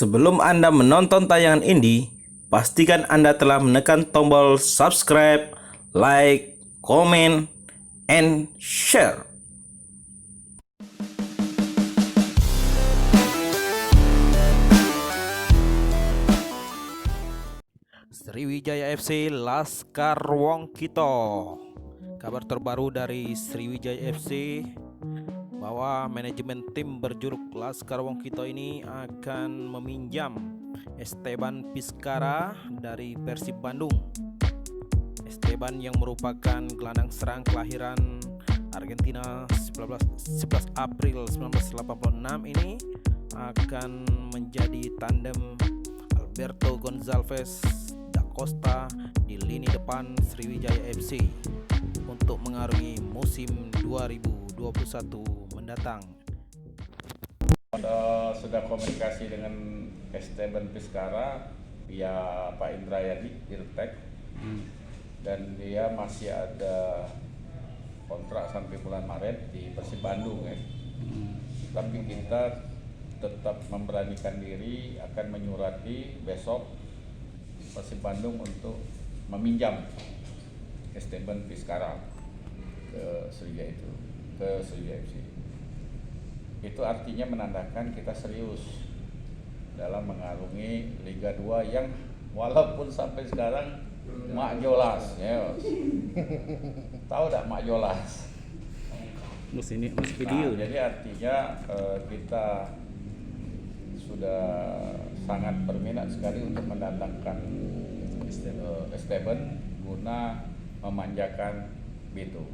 Sebelum Anda menonton tayangan ini, pastikan Anda telah menekan tombol subscribe, like, comment, and share. Sriwijaya FC Laskar Wongkito. Kabar terbaru dari Sriwijaya FC bahwa manajemen tim berjuluk Laskar Wongkito ini akan meminjam Esteban Vizcara dari Persib Bandung. Esteban yang merupakan gelandang serang kelahiran Argentina 11 April 1986 ini akan menjadi tandem Alberto Gonzalez da Costa di lini depan Sriwijaya FC untuk mengarungi musim 2021 mendatang. Sudah komunikasi dengan Esteban Vizcara via Pak Indrayadi Dirtek, dan dia masih ada kontrak sampai bulan Maret di Persib Bandung ya. Tapi kita tetap memberanikan diri akan menyurati besok Persib Bandung untuk meminjam Esteban Vizcara ke Sriwijaya FC. Itu artinya menandakan kita serius dalam mengarungi Liga 2 yang walaupun sampai sekarang Mak Jolas, ya. Tahu tak Mak Jolas? Ini video. Nah, jadi artinya kita sudah sangat berminat sekali untuk mendatangkan Esteban guna memanjakan Beto.